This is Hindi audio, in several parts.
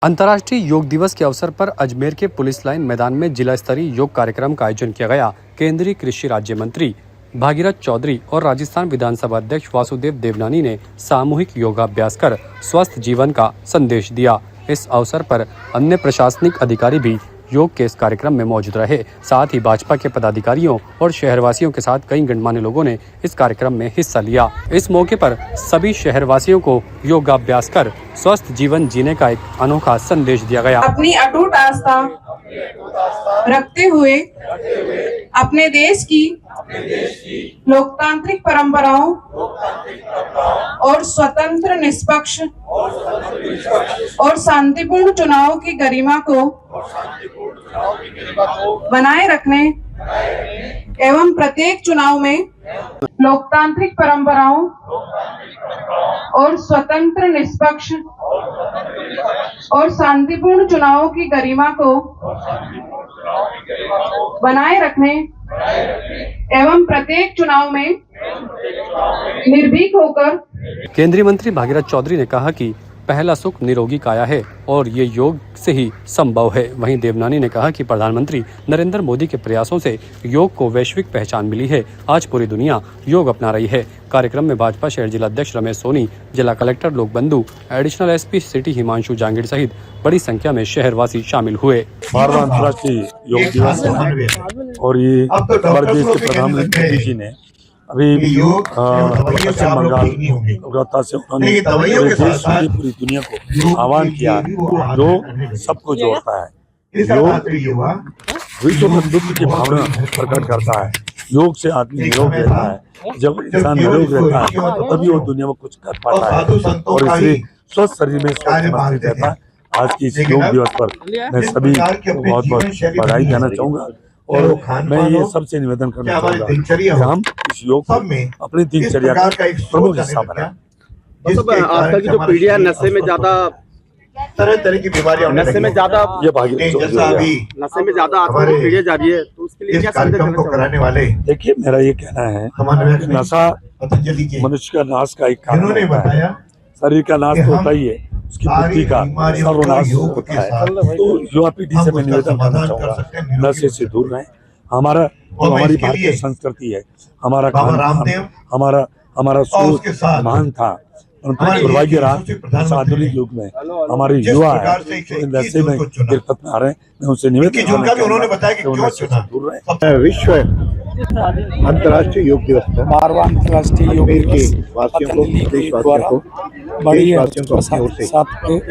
अंतर्राष्ट्रीय योग दिवस के अवसर पर अजमेर के पुलिस लाइन मैदान में जिला स्तरीय योग कार्यक्रम का आयोजन किया गया। केंद्रीय कृषि राज्य मंत्री भागीरथ चौधरी और राजस्थान विधानसभा अध्यक्ष वासुदेव देवनानी ने सामूहिक योगाभ्यास कर स्वस्थ जीवन का संदेश दिया। इस अवसर पर अन्य प्रशासनिक अधिकारी भी योग के इस कार्यक्रम में मौजूद रहे। साथ ही भाजपा के पदाधिकारियों और शहरवासियों के साथ कई गणमान्य लोगों ने इस कार्यक्रम में हिस्सा लिया। इस मौके पर सभी शहरवासियों को योगाभ्यास कर स्वस्थ जीवन जीने का एक अनोखा संदेश दिया गया। अपनी अटूट आस्था रखते हुए अपने देश की लोकतांत्रिक परंपराओं और स्वतंत्र, निष्पक्ष और शांतिपूर्ण चुनावों की गरिमा को बनाए रखने एवं प्रत्येक चुनाव में लोकतांत्रिक परंपराओं और स्वतंत्र, निष्पक्ष और शांतिपूर्ण चुनावों की गरिमा को बनाए रखने एवं प्रत्येक चुनाव में निर्भीक होकर। केंद्रीय मंत्री भागीरथ चौधरी ने कहा कि पहला सुख निरोगी काया है और ये योग से ही संभव है। वहीं देवनानी ने कहा कि प्रधानमंत्री नरेंद्र मोदी के प्रयासों से योग को वैश्विक पहचान मिली है। आज पूरी दुनिया योग अपना रही है। कार्यक्रम में भाजपा शहर जिला अध्यक्ष रमेश सोनी, जिला collector Lok Bandhu, additional SP city Himanshu Jangir सहित बड़ी संख्या में शहरवासी शामिल हुए। 12वां अंतर्राष्ट्रीय योग दिवस है और ये हमारे देश के प्रधानमंत्री मोदी जी ने अभी पश्चिम बंगाल कोलकाता से उन्होंने पूरे देश की पूरी दुनिया को आह्वान किया है। योग सबको जोड़ता है। योग विश्व बंधुत्व की भावना प्रकट करता है। योग से आदमी निरोग रहता है। जब इंसान निरोग रहता है तो तभी वो दुनिया में कुछ कर पाता है और इसलिए स्वस्थ शरीर में स्वस्थ मन रहता है। आज की इस योग दिवस पर मैं सभी को बहुत बहुत बधाई देना चाहूँगा और मैं ये सबसे निवेदन करना चाहूँगा कि हम इस योग को अपनी दिनचर्या का प्रमुख हिस्सा बनाएं। आजकल की जो पीढ़ी है नशे में ज्यादा, तरह की बीमारियां, नशे में ज्यादा, ये भागीरथ नशे में ज्यादा आजकल पीढ़ी जा रही है, तो उसके लिए क्या कार्यक्रम को कराने वाले। देखिए, मेरा ये कहना है कि नशा मनुष्य का नाश का एक कारण होता है। शरीर का नाश तो होता ही है, उसकी बुद्धि का सर्वनाश होता है। तो युवा पीढ़ी से मैं निवेदन करना चाहूँगा, नशे से दूर रहें। हमारा जो हमारी भारतीय संस्कृति है, हमारा हमारा सोच महान था, परंतु दुर्भाग्य रहा इस आधुनिक युग में हमारे युवा है तो नशे में गिरफ्त में आ रहे हैं। मैं उनसे निवेदन करना चाहूँगा कि वो नशे से दूर रहें। विश्व अंतर्राष्ट्रीय योग दिवस पर 12वां अंतर्राष्ट्रीय योग दिवस वासियों को, देशवासियों को, बड़ी वासियों को अपनी ओर से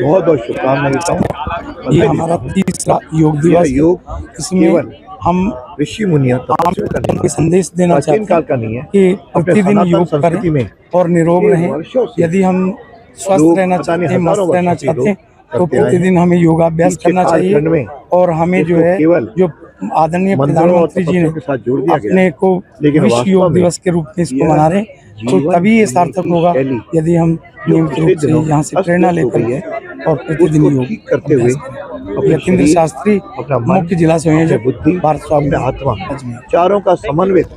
बहुत बहुत शुभकामनाएं देता हूँ। ये हमारा तीसरा योग दिवस। योग इसमें हम ऋषि मुनियों के संदेश देना चाहते हैं का नहीं है कि प्रतिदिन योग करें और निरोग रहें। यदि हम स्वस्थ रहना चाहते हैं, मस्त रहना चाहते हैं तो प्रतिदिन हमें योगाभ्यास करना चाहिए। और हमें जो है जो आदरणीय प्रधानमंत्री जी ने अपने को विश्व योग दिवस के रूप में इसको मना रहे हैं, तो तभी ये सार्थक होगा यदि हम नियमित रूप से यहाँ से प्रेरणा लेकर और प्रतिदिन योग करते हुए। यतीन्द्र शास्त्री, मुख्य जिला संयोजक, भारत स्वास्थ्य आत्मा, चारों का समन्वित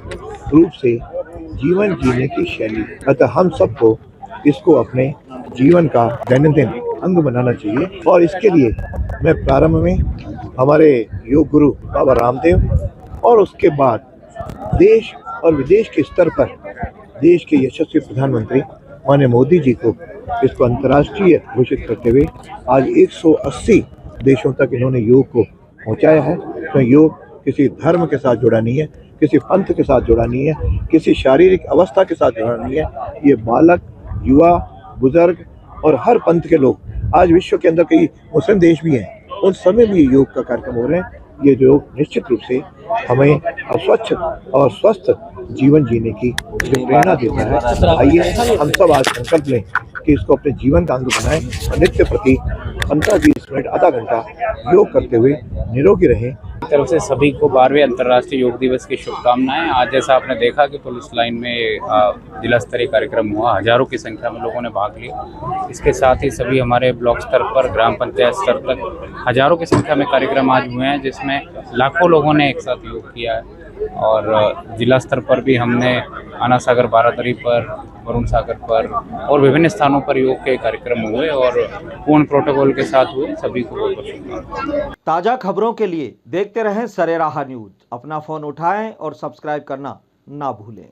रूप से जीवन जीने की शैली। अतः हम सबको इसको अपने जीवन का दैनंदिन अंग बनाना चाहिए। और इसके लिए मैं प्रारंभ में हमारे योग गुरु बाबा रामदेव और उसके बाद देश और विदेश के स्तर पर देश के यशस्वी प्रधानमंत्री माननीय मोदी जी को इसको अंतर्राष्ट्रीय घोषित करते हुए आज 180 देशों तक इन्होंने योग को पहुंचाया है। तो योग किसी धर्म के साथ जुड़ा नहीं है, किसी पंथ के साथ जुड़ा नहीं है, किसी शारीरिक अवस्था के साथ जुड़ा नहीं है। ये बालक, युवा, बुजुर्ग और हर पंथ के लोग, आज विश्व के अंदर कई मुस्लिम देश भी हैं, उन समय भी योग का कार्यक्रम हो रहे हैं। ये योग निश्चित रूप से हमें स्वच्छ और स्वस्थ जीवन जीने की प्रेरणा देता है। आइए हम सब आज संकल्प लें कि इसको अपने जीवन का अंग बनाएं और नित्य प्रति 15-20 मिनट, आधा घंटा योग करते हुए निरोगी रहें। तरफ से सभी को 12वें अंतर्राष्ट्रीय योग दिवस की शुभकामनाएं। आज जैसा आपने देखा कि पुलिस लाइन में जिला स्तरीय कार्यक्रम हुआ, हजारों की संख्या में लोगों ने भाग लिया। इसके साथ ही सभी हमारे ब्लॉक स्तर पर, ग्राम पंचायत स्तर तक हजारों की संख्या में कार्यक्रम आज हुए हैं, जिसमें लाखों लोगों ने एक साथ योग किया है। और जिला स्तर पर भी हमने आना सागर बारादरी पर, वरुण सागर पर और विभिन्न स्थानों पर योग के कार्यक्रम हुए और पूर्ण प्रोटोकॉल के साथ हुए। सभी को बहुत बहुत शुभकामनाएं। ताज़ा खबरों के लिए देखते रहें सरेराह न्यूज़। अपना फ़ोन उठाएं और सब्सक्राइब करना ना भूलें।